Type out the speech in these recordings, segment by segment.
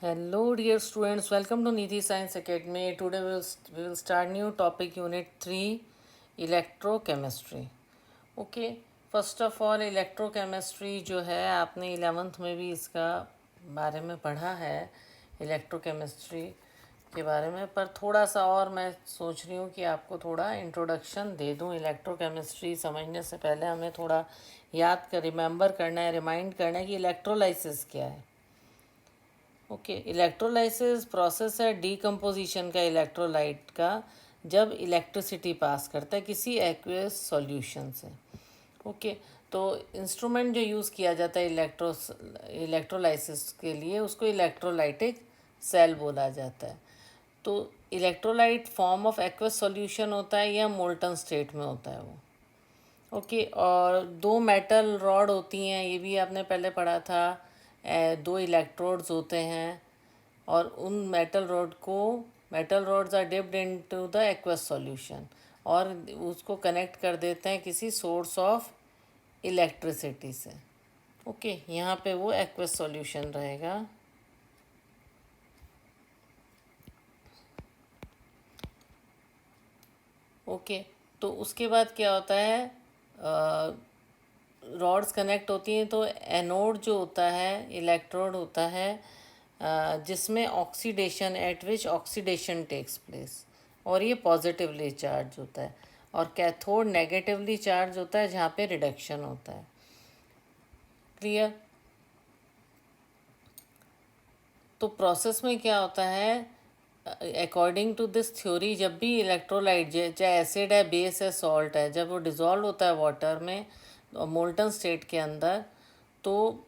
Hello, dear students. Welcome to Nidhi Science Academy. Today we will start new topic Unit 3, Electrochemistry. Okay. First of all electrochemistry जो है आपने 11th में भी इसका बारे में पढ़ा है, इलेक्ट्रोकेमिस्ट्री के बारे में। पर थोड़ा सा और मैं सोच रही हूँ कि आपको थोड़ा इंट्रोडक्शन दे दूँ। इलेक्ट्रोकेमिस्ट्री समझने से पहले हमें थोड़ा याद कर रिमेंबर करना है, रिमाइंड करना है कि इलेक्ट्रोलाइसिस क्या है। ओके, इलेक्ट्रोलाइसिस प्रोसेस है डीकम्पोजिशन का इलेक्ट्रोलाइट का, जब इलेक्ट्रिसिटी पास करता है किसी एक्वस सॉल्यूशन से। ओके, तो इंस्ट्रूमेंट जो यूज़ किया जाता है इलेक्ट्रोलाइसिस के लिए उसको इलेक्ट्रोलाइटिक सेल बोला जाता है। तो electrolyte form of aqueous solution होता है या मोल्टन स्टेट में होता है वो। ओके, और दो मेटल रॉड होती हैं, ये भी आपने पहले पढ़ा था। दो इलेक्ट्रोड्स होते हैं और उन metal rods are dipped into the aqueous solution और उसको कनेक्ट कर देते हैं किसी सोर्स ऑफ इलेक्ट्रिसिटी से। ओके, यहाँ पे वो एक्वस सॉल्यूशन रहेगा। ओके, तो उसके बाद क्या होता है, रॉड्स कनेक्ट होती हैं तो एनोड जो होता है इलेक्ट्रोड होता है जिसमें oxidation at which oxidation takes place, और ये पॉजिटिवली चार्ज होता है। और कैथोड नेगेटिवली चार्ज होता है जहाँ पे रिडक्शन होता है। क्लियर? तो प्रोसेस में क्या होता है, अकॉर्डिंग टू दिस थ्योरी, जब भी इलेक्ट्रोलाइट चाहे एसिड है, बेस है, सॉल्ट है, जब वो डिज़ोल्व होता है वाटर में मोल्टन स्टेट के अंदर, तो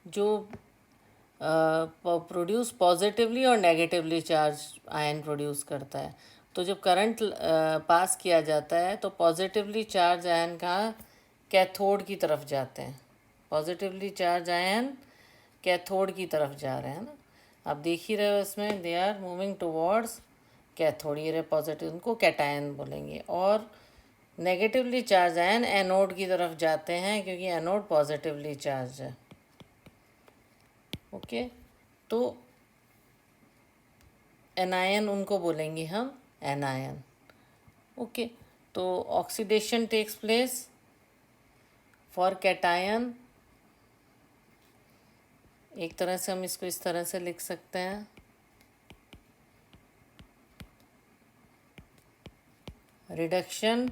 जो प्रोड्यूस पॉजिटिवली और नेगेटिवली चार्ज आयन प्रोड्यूस करता है। तो जब करंट पास किया जाता है तो पॉजिटिवली चार्ज आयन का कैथोड की तरफ जाते हैं। पॉजिटिवली चार्ज आयन कैथोड की तरफ जा रहे हैं ना, आप देख ही रहे हो इसमें, they are moving towards cathode. ये रहे पॉजिटिव, उनको कैटायन बोलेंगे। और नेगेटिवली चार्ज आयन एनोड की तरफ जाते हैं क्योंकि एनोड पॉजिटिवली चार्ज है। ओके, तो एनायन उनको बोलेंगे हम, एनायन। ओके, तो oxidation takes place for cation. एक तरह से हम इसको इस तरह से लिख सकते हैं, reduction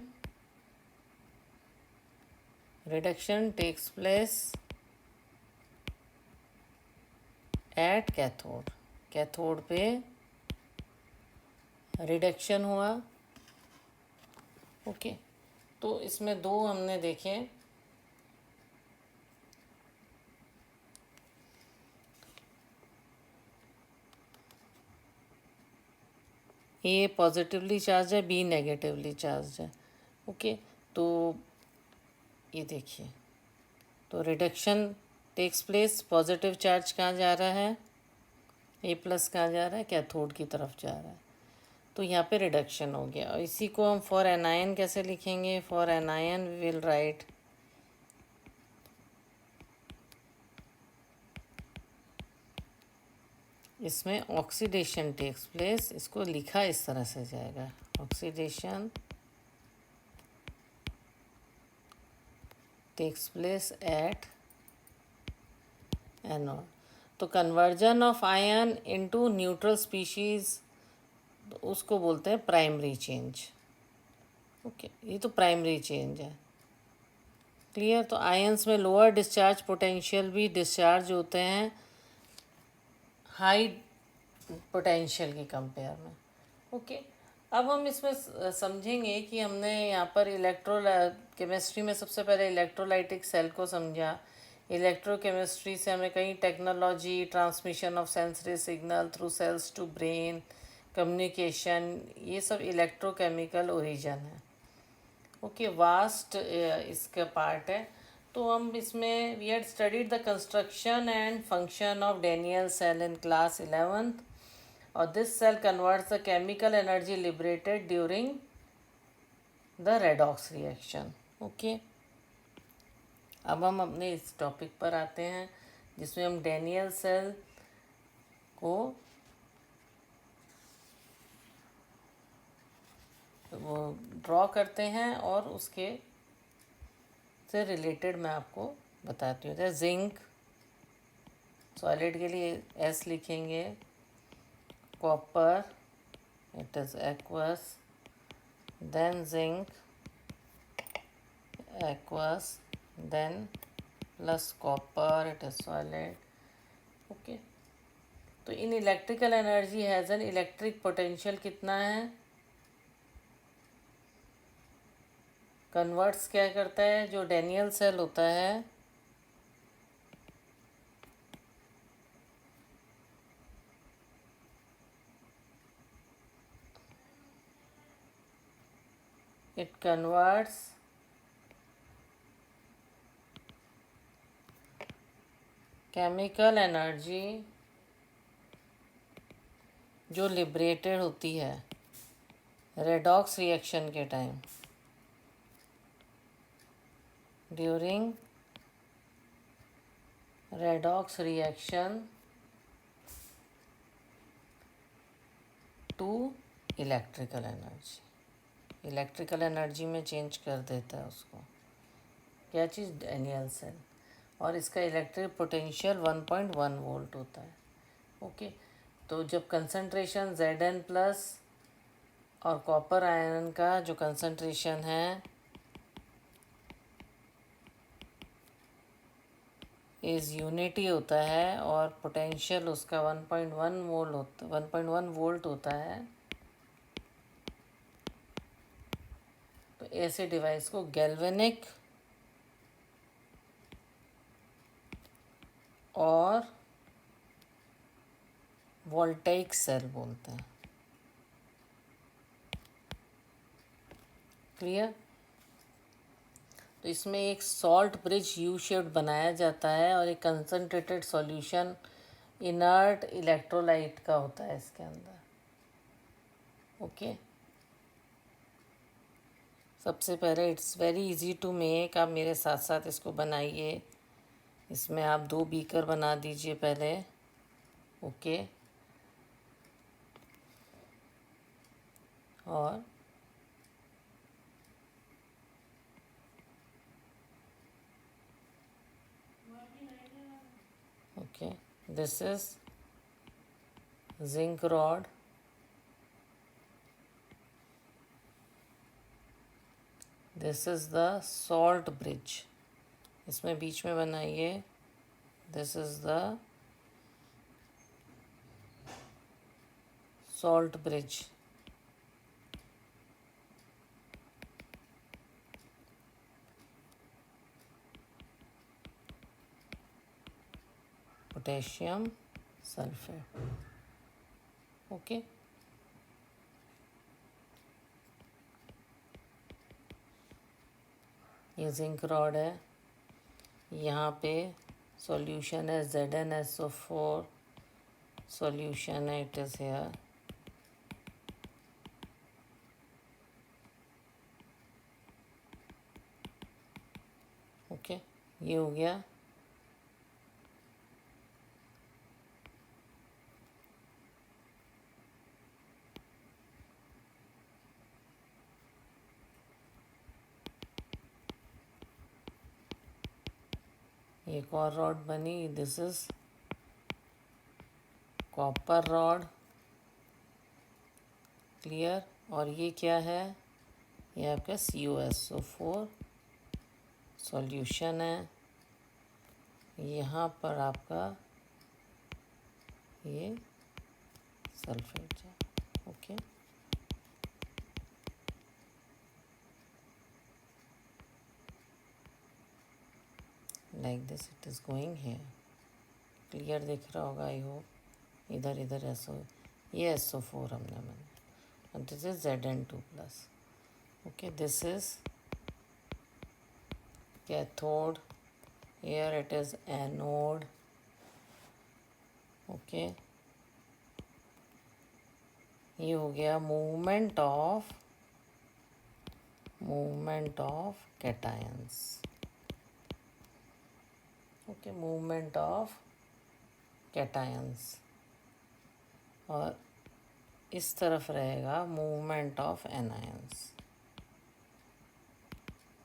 takes place at cathode. Cathode पे रिडक्शन हुआ। ओके, तो इसमें दो हमने देखे, ए पॉजिटिवली चार्ज है, बी नेगेटिवली चार्ज है। ओके, तो ये देखिए, तो reduction takes place, positive charge कहाँ जा रहा है, ए प्लस कहाँ जा रहा है, कैथोड की तरफ जा रहा है। तो यहाँ पे रिडक्शन हो गया। और इसी को हम फॉर एनायन कैसे लिखेंगे, for anion we will write इसमें ऑक्सीडेशन टेक्स प्लेस, इसको लिखा इस तरह से जाएगा, oxidation takes place at anode. तो conversion of ion into neutral species, उसको बोलते हैं प्राइमरी चेंज। ओके, ये तो प्राइमरी चेंज है। क्लियर? तो आयंस में लोअर डिस्चार्ज पोटेंशियल भी डिस्चार्ज होते हैं हाई पोटेंशियल के कंपेयर में। ओके, अब हम इसमें समझेंगे कि हमने यहाँ पर केमिस्ट्री में सबसे पहले इलेक्ट्रोलाइटिक सेल को समझा। इलेक्ट्रोकेमिस्ट्री से हमें कई technology, transmission of sensory signal through cells to brain, communication, ये सब इलेक्ट्रोकेमिकल ओरिजिन है। ओके, वास्ट इसका पार्ट है। तो हम इसमें we had studied the construction and function of Daniel cell in class 11th, और this cell converts the chemical energy liberated during the redox reaction. Okay, अब हम अपने इस टॉपिक पर आते हैं जिसमें हम डेनियल सेल को वो ड्रॉ करते हैं और उसके से रिलेटेड मैं आपको बताती हूँ। जैसे जिंक, सॉलिड के लिए एस लिखेंगे, copper it is aqueous, then zinc aqueous, then plus copper it is solid. Okay, तो in electrical energy has an electric potential कितना है, कन्वर्ट्स क्या करता है, जो डेनियल सेल होता है इट कन्वर्ट्स केमिकल एनर्जी जो लिबरेटेड होती है रेडॉक्स रिएक्शन के time, during redox reaction to electrical energy, electrical energy में चेंज कर देता है उसको, क्या चीज़, डेनियल सेल, और इसका इलेक्ट्रिक पोटेंशियल 1.1 वोल्ट होता है। ओके, तो जब कंसंट्रेशन Zn प्लस और कॉपर आयरन का जो कंसंट्रेशन है इस यूनिटी होता है और पोटेंशियल उसका 1.1 वोल्ट होता है, तो ऐसे डिवाइस को गैल्वेनिक और वोल्टेइक सेल बोलते हैं। क्लियर? तो इसमें एक सॉल्ट ब्रिज यू शेप्ड बनाया जाता है और एक कंसनट्रेटेड सॉल्यूशन इनर्ट इलेक्ट्रोलाइट का होता है इसके अंदर। ओके, सबसे पहले it's very easy to make, आप मेरे साथ साथ इसको बनाइए। इसमें आप 2 बीकर बना दीजिए पहले। ओके, और okay, this is zinc rod, this is the salt bridge, इसमें बीच में बनाइए, this is the salt bridge. Potassium sulphate. Okay, ये जिंक रॉड है, यहाँ पे सॉल्यूशन है ZnSO4 सॉल्यूशन है, इट इज़ हेयर। ओके, ये हो गया। एक और रॉड बनी, this is copper rod. Clear? और ये क्या है, ये आपका CuSO4 सॉल्यूशन है, यहाँ पर आपका ये सल्फेट है। Okay, like this it is going here. Clear दिख रहा होगा आई होप। इधर इधर ये SO4 हमने बना, and this is Zn2 plus. Okay, this is cathode, here it is anode. Okay, ये हो गया movement of cations. Okay, movement of cations. और इस तरफ रहेगा movement of anions,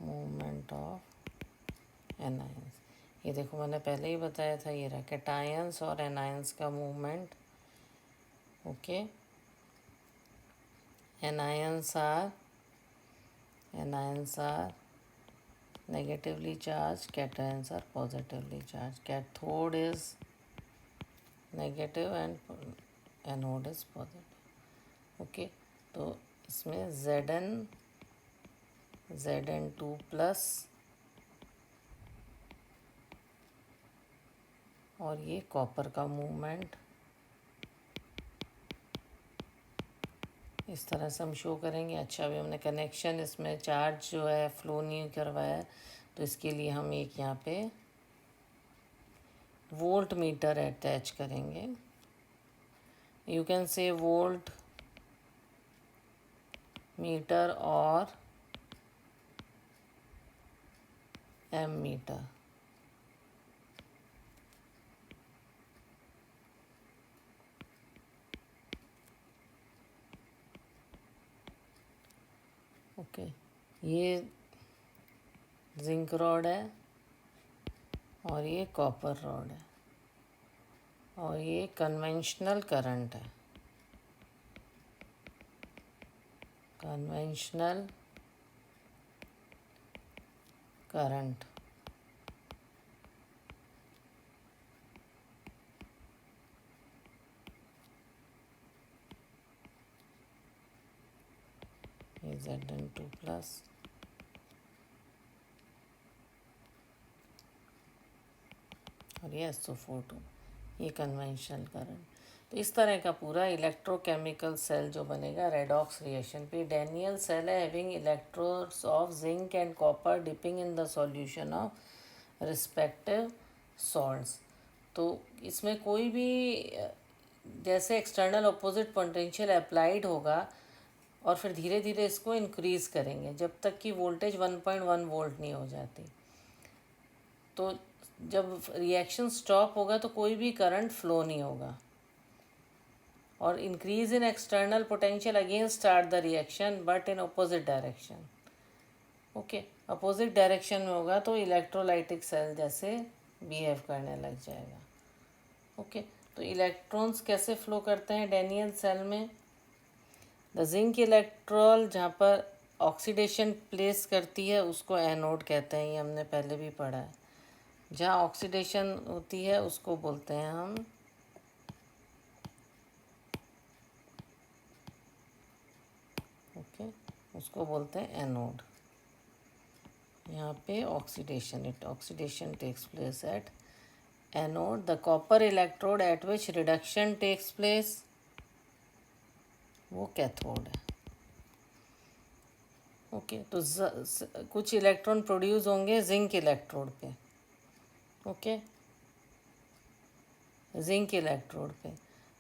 movement of anions. ये देखो मैंने पहले ही बताया था, ये रहा कैटायंस और एनायंस का movement. Okay, anions are negatively charged, cations are positively charged. Cathode is negative and anode is positive. Okay, तो इसमें Zn2 प्लस और ये कॉपर का मूवमेंट इस तरह से हम शो करेंगे। अच्छा, अभी हमने कनेक्शन, इसमें चार्ज जो है फ्लो नहीं करवाया, तो इसके लिए हम एक यहाँ पे वोल्ट मीटर अटैच करेंगे। You can say volt meter और एम मीटर। ओके, ये जिंक रॉड है और ये कॉपर रॉड है और ये कन्वेंशनल करंट है, कन्वेंशनल करंट। ये Zn2 प्लस और ये SO4, ये कन्वेंशनल करंट। तो इस तरह का पूरा इलेक्ट्रोकेमिकल सेल जो बनेगा रेडॉक्स रिएक्शन पे। डेनियल सेल है having electrodes of zinc and copper dipping in the solution of respective salts. तो इसमें कोई भी जैसे एक्सटर्नल अपोजिट पोटेंशियल अप्लाइड होगा और फिर धीरे धीरे इसको इंक्रीज़ करेंगे जब तक कि वोल्टेज 1.1 वोल्ट नहीं हो जाती। तो जब रिएक्शन स्टॉप होगा तो कोई भी करंट फ्लो नहीं होगा। और increase in external potential again start the reaction but in opposite direction. Okay, opposite direction में होगा तो इलेक्ट्रोलाइटिक सेल जैसे बिहेव करने लग जाएगा। ओके, तो इलेक्ट्रॉन्स कैसे फ्लो करते हैं डेनियल सेल में? द जिंक इलेक्ट्रॉल जहाँ पर ऑक्सीडेशन प्लेस करती है उसको एनोड कहते हैं, ये हमने पहले भी पढ़ा है। जहाँ ऑक्सीडेशन होती है उसको बोलते हैं हम उसको बोलते हैं एनोड। यहाँ पे oxidation takes place at anode. The copper electrode at which reduction takes place वो कैथोड है। ओके, तो कुछ इलेक्ट्रॉन प्रोड्यूस होंगे जिंक इलेक्ट्रोड पे। ओके, जिंक इलेक्ट्रोड पे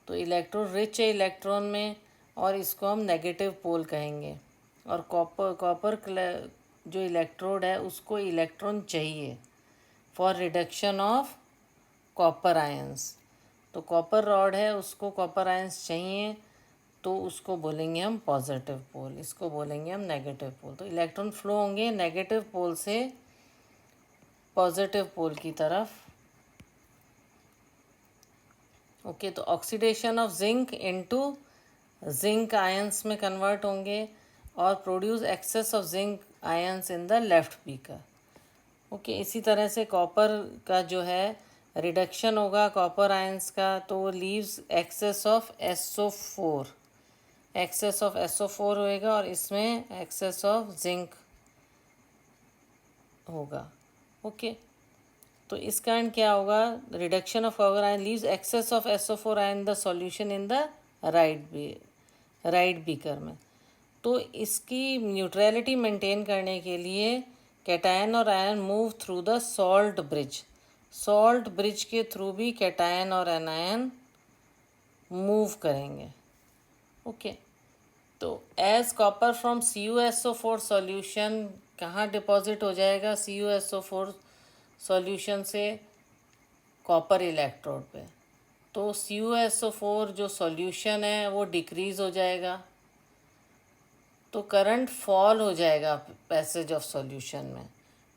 तो इलेक्ट्रोड रिच है इलेक्ट्रॉन में और इसको हम नेगेटिव पोल कहेंगे। और कॉपर जो इलेक्ट्रोड है उसको इलेक्ट्रॉन चाहिए for reduction of copper ions. तो कॉपर रॉड है उसको कॉपर आयंस चाहिए तो उसको बोलेंगे हम पॉजिटिव पोल, इसको बोलेंगे हम नेगेटिव पोल। तो इलेक्ट्रॉन फ्लो होंगे नेगेटिव पोल से पॉजिटिव पोल की तरफ। ओके, तो oxidation of zinc into zinc ions में कन्वर्ट होंगे और produce excess of zinc ions in the left beaker. Okay, इसी तरह से कॉपर का जो है रिडक्शन होगा कॉपर आयंस का, तो वो leaves excess of SO4, excess of SO4 होएगा और इसमें एक्सेस ऑफ जिंक होगा। ओके, तो इस कारण क्या होगा, reduction of copper ion leaves excess of SO4 ion the solution in the right beaker में। तो इसकी न्यूट्रलिटी मेंटेन करने के लिए कैटायन और ion move through the salt bridge के थ्रू भी कैटायन और एनायन मूव करेंगे। ओके, तो as copper from CuSO4 solution कहाँ डिपॉजिट हो जाएगा? CuSO4 सॉल्यूशन से कॉपर इलेक्ट्रोड पे। तो CuSO4 जो सॉल्यूशन है वो डिक्रीज़ हो जाएगा, तो करंट फॉल हो जाएगा पैसेज ऑफ सॉल्यूशन में।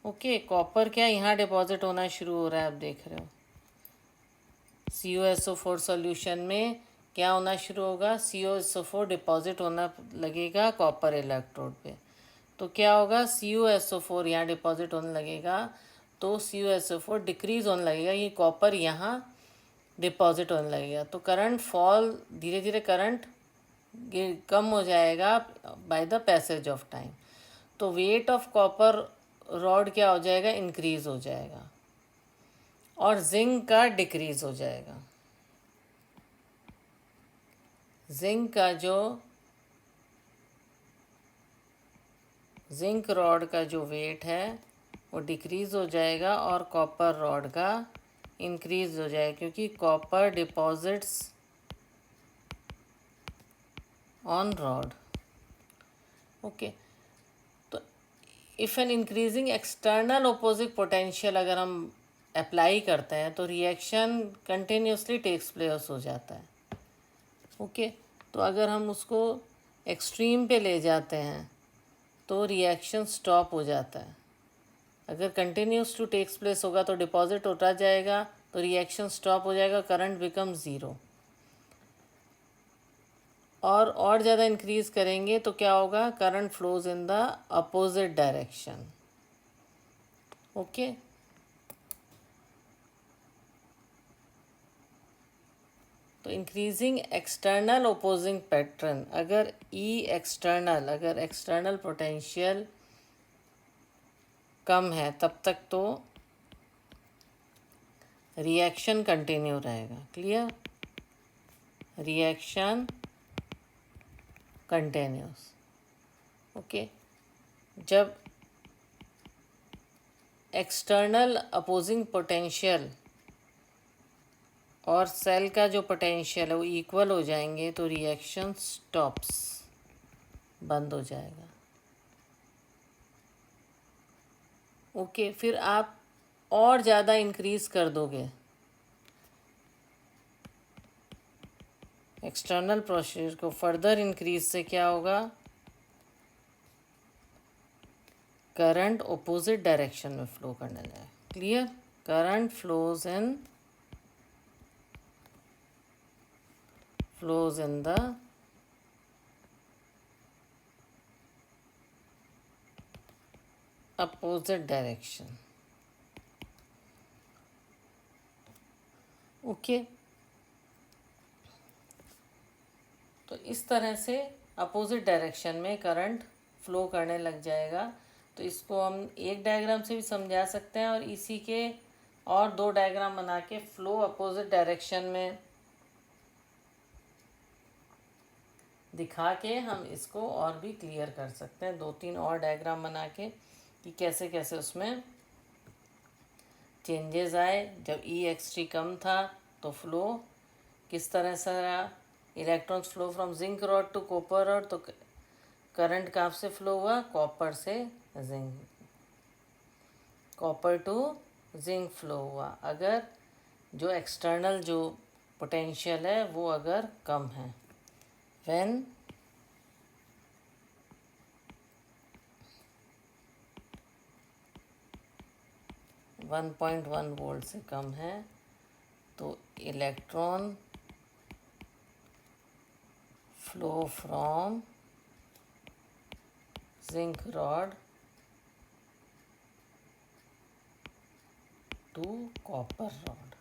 ओके, कॉपर क्या यहाँ डिपॉजिट होना शुरू हो रहा है, आप देख रहे हो। CuSO4 सॉल्यूशन में क्या होना शुरू होगा, CuSO4 डिपॉजिट होना लगेगा कॉपर इलेक्ट्रोड पे। तो क्या होगा, CuSO4 यहाँ डिपॉजिट होने लगेगा, तो CuSO4 डिक्रीज़ होने लगेगा, ये कॉपर यहाँ डिपॉजिट होने लगेगा। तो करंट फॉल, धीरे धीरे करंट कम हो जाएगा by the passage of time. तो वेट ऑफ कॉपर रॉड क्या हो जाएगा, इंक्रीज़ हो जाएगा, और जिंक का डिक्रीज़ हो जाएगा। जिंक रॉड का जो वेट है वो डिक्रीज़ हो जाएगा और कॉपर रॉड का इंक्रीज़ हो जाएगा, क्योंकि copper deposits on rod. Okay, तो if an increasing external opposing potential अगर हम अप्लाई करते हैं तो रिएक्शन कंटिन्यूसली टेक्स प्लेस हो जाता है। ओके, तो अगर हम उसको एक्सट्रीम पे ले जाते हैं तो रिएक्शन स्टॉप हो जाता है। अगर कंटिन्यूस टू टेक्स प्लेस होगा तो डिपॉजिट होता जाएगा, तो रिएक्शन स्टॉप हो जाएगा, करंट बिकम ज़ीरो। और ज़्यादा इंक्रीज़ करेंगे तो क्या होगा, current flows in the opposite direction. Okay, तो इंक्रीजिंग एक्सटर्नल ओपोजिंग पैटर्न, अगर अगर एक्सटर्नल पोटेंशियल कम है तब तक तो रिएक्शन कंटिन्यू रहेगा। Clear, reaction continuous. ओके, जब एक्सटर्नल अपोजिंग पोटेंशियल और सेल का जो पोटेंशियल है वो इक्वल हो जाएंगे तो रिएक्शन स्टॉप्स, बंद हो जाएगा। ओके, फिर आप और ज़्यादा इंक्रीज़ कर दोगे एक्सटर्नल प्रोसेस को, फर्दर इंक्रीज से क्या होगा, करंट ऑपोजिट डायरेक्शन में फ्लो करने लगेगा। Clear, current flows in the opposite direction. Okay, तो इस तरह से अपोजिट डायरेक्शन में करंट फ्लो करने लग जाएगा। तो इसको हम एक डायग्राम से भी समझा सकते हैं और इसी के और दो डायग्राम बना के फ्लो अपोजिट डायरेक्शन में दिखा के हम इसको और भी क्लियर कर सकते हैं, दो तीन और डायग्राम बना के, कि कैसे कैसे उसमें चेंजेस आए। जब EXT कम था तो फ्लो किस तरह से रहा, electrons flow from zinc rod to copper rod, तो करंट कहाँ से फ्लो हुआ, कॉपर से zinc, copper to zinc flow हुआ, अगर जो एक्सटर्नल जो पोटेंशियल है वो अगर कम है। व्हेन 1.1 वोल्ट से कम है तो electron flow from zinc rod to copper rod.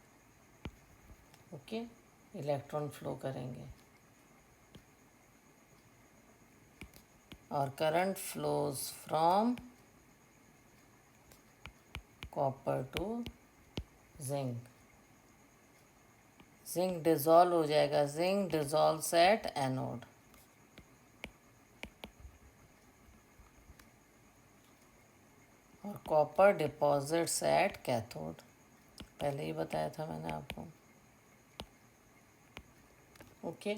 Okay, electron flow करेंगे और current flows from copper to zinc. Zinc dissolve हो जाएगा, जिंक डिज़ोल्व्स एट एनोड। और कॉपर डिपॉजिट्स एट कैथोड, पहले ही बताया था मैंने आपको। ओके,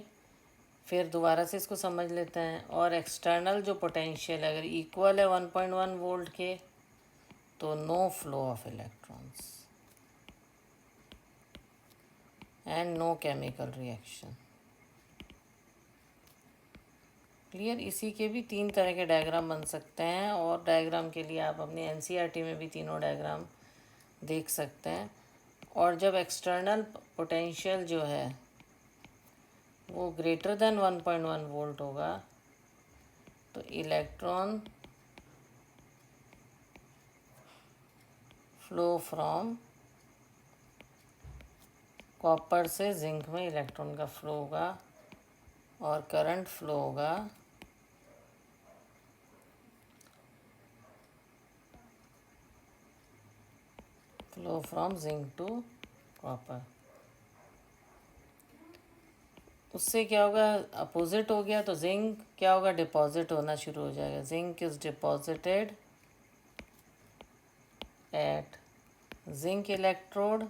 फिर दोबारा से इसको समझ लेते हैं। और एक्सटर्नल जो पोटेंशियल अगर इक्वल है 1.1 वोल्ट के तो no flow of electrons, and no chemical reaction. Clear. इसी के भी 3 तरह के डायग्राम बन सकते हैं, और डायग्राम के लिए आप अपनी एनसीईआरटी में भी तीनों डायग्राम देख सकते हैं। और जब एक्सटर्नल पोटेंशियल जो है वो ग्रेटर देन 1.1 वोल्ट होगा तो इलेक्ट्रॉन फ्लो फ्रॉम कॉपर से जिंक में इलेक्ट्रॉन का फ्लो होगा, और करंट फ्लो होगा फ्रॉम जिंक टू कॉपर। उससे क्या होगा, अपोजिट हो गया तो जिंक क्या होगा, डिपॉजिट होना शुरू हो जाएगा। Zinc is deposited at zinc electrode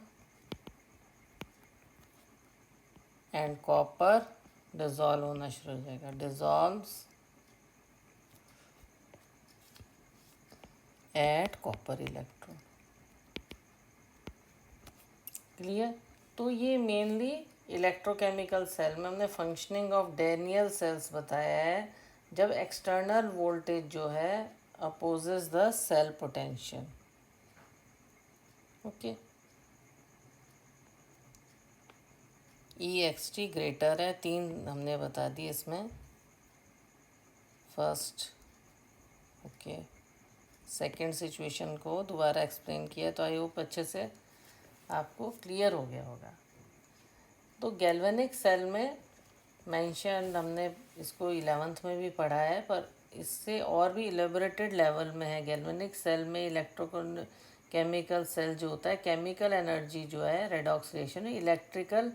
and copper dissolve होना शुरू हो जाएगा। Dissolves at copper electrode. Clear. तो ये मेनली इलेक्ट्रोकेमिकल सेल में हमने फंक्शनिंग ऑफ डेनियल सेल्स बताया है, जब एक्सटर्नल वोल्टेज जो है opposes the cell potential. Okay. E X T greater है, 3 हमने बता दी इसमें। फर्स्ट ओके, सेकेंड सिचुएशन को दोबारा एक्सप्लेन किया तो आई होप अच्छे से आपको क्लियर हो गया होगा। तो गैल्वेनिक सेल में मेंशन हमने इसको 11th में भी पढ़ा है, पर इससे और भी इलेबोरेटेड लेवल में है। गैल्वेनिक सेल में केमिकल सेल जो होता है, केमिकल एनर्जी जो है रेडॉक्स रिएक्शन में इलेक्ट्रिकल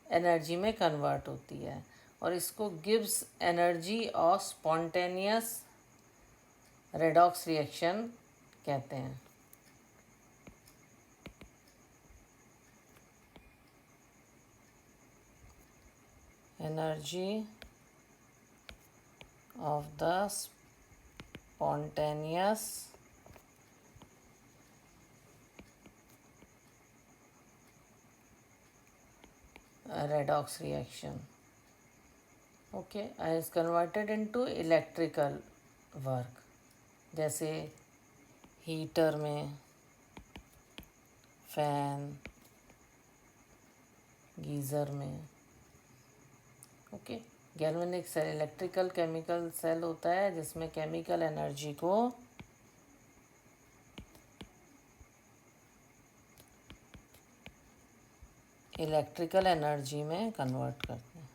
एनर्जी में कन्वर्ट होती है, और इसको गिब्स एनर्जी और स्पॉन्टेनियस रेडॉक्स रिएक्शन कहते हैं। Energy of the spontaneous redox reaction, okay, is converted into electrical work, जैसे हीटर में, फैन, गीज़र में। Okay. Galvanic cell electrical chemical cell होता है जिसमें केमिकल एनर्जी को इलेक्ट्रिकल एनर्जी में कन्वर्ट करते हैं।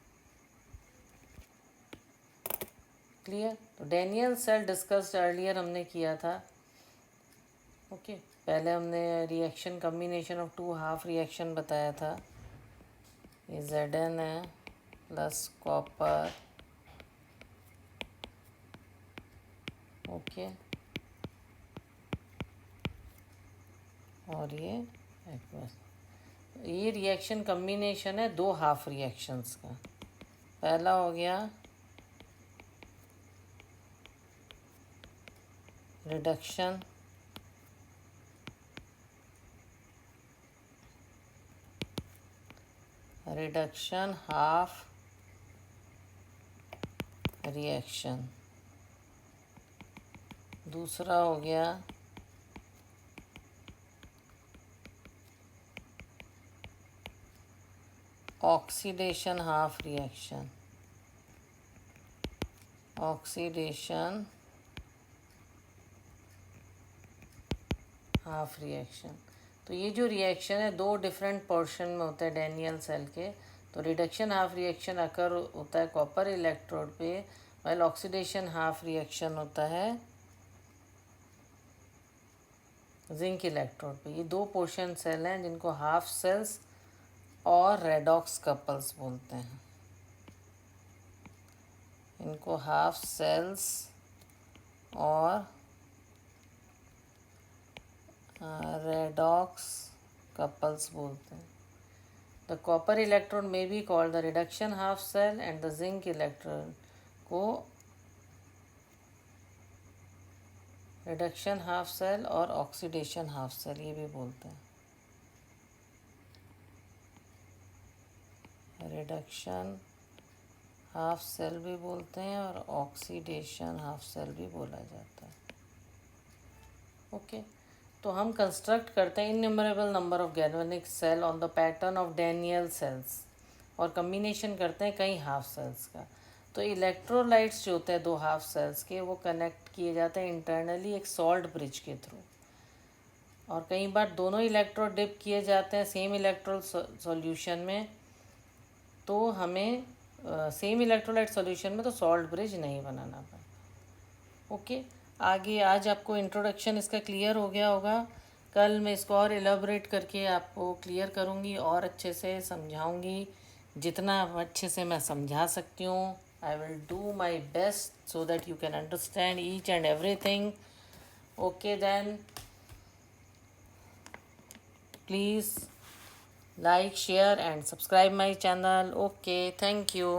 क्लियर। तो डेनियल सेल डिस्कस्ड अर्लियर हमने किया था। ओके। पहले हमने reaction combination of 2 half reaction बताया था। ये Zn है प्लस कॉपर, ओके, और ये एक्वस। ये रिएक्शन कम्बिनेशन है 2 हाफ रिएक्शंस का। पहला हो गया रिडक्शन हाफ रिएक्शन। दूसरा हो गया oxidation half reaction. Oxidation half reaction. तो ये जो रिएक्शन है 2 डिफरेंट पोर्शन में होता है डेनियल सेल के। तो रिडक्शन हाफ रिएक्शन अकर होता है कॉपर इलेक्ट्रोड पे, वाइल ऑक्सीडेशन हाफ रिएक्शन होता है जिंक इलेक्ट्रोड पे। ये 2 पोर्शन सेल हैं जिनको हाफ सेल्स और रेडॉक्स कपल्स बोलते हैं। इनको हाफ सेल्स और रेडॉक्स कपल्स बोलते हैं। The copper electrode may be called the reduction half cell and the zinc electrode को रिडक्शन हाफ सेल और ऑक्सीडेशन हाफ सेल ये भी बोलते हैं। रिडक्शन हाफ सेल भी बोलते हैं और ऑक्सीडेशन हाफ सेल भी बोला जाता है। ओके, तो हम कंस्ट्रक्ट करते हैं innumerable number of galvanic cell on the pattern of Daniel cells और कम्बिनेशन करते हैं कई हाफ सेल्स का। तो इलेक्ट्रोलाइट्स जो होते हैं दो हाफ सेल्स के, वो कनेक्ट किए जाते हैं इंटरनली एक सॉल्ट ब्रिज के थ्रू, और कई बार दोनों इलेक्ट्रोड डिप किए जाते हैं सेम इलेक्ट्रोल सॉल्यूशन में, तो हमें सेम इलेक्ट्रोलाइट सॉल्यूशन में तो सॉल्ट ब्रिज नहीं बनाना पड़ता। ओके, आगे आज आपको इंट्रोडक्शन इसका क्लियर हो गया होगा। कल मैं इसको और एलाबोरेट करके आपको क्लियर करूँगी और अच्छे से समझाऊँगी, जितना अच्छे से मैं समझा सकती हूँ। I will do my best so that you can understand each and everything. Okay then, please like, share and subscribe my channel. Okay, thank you.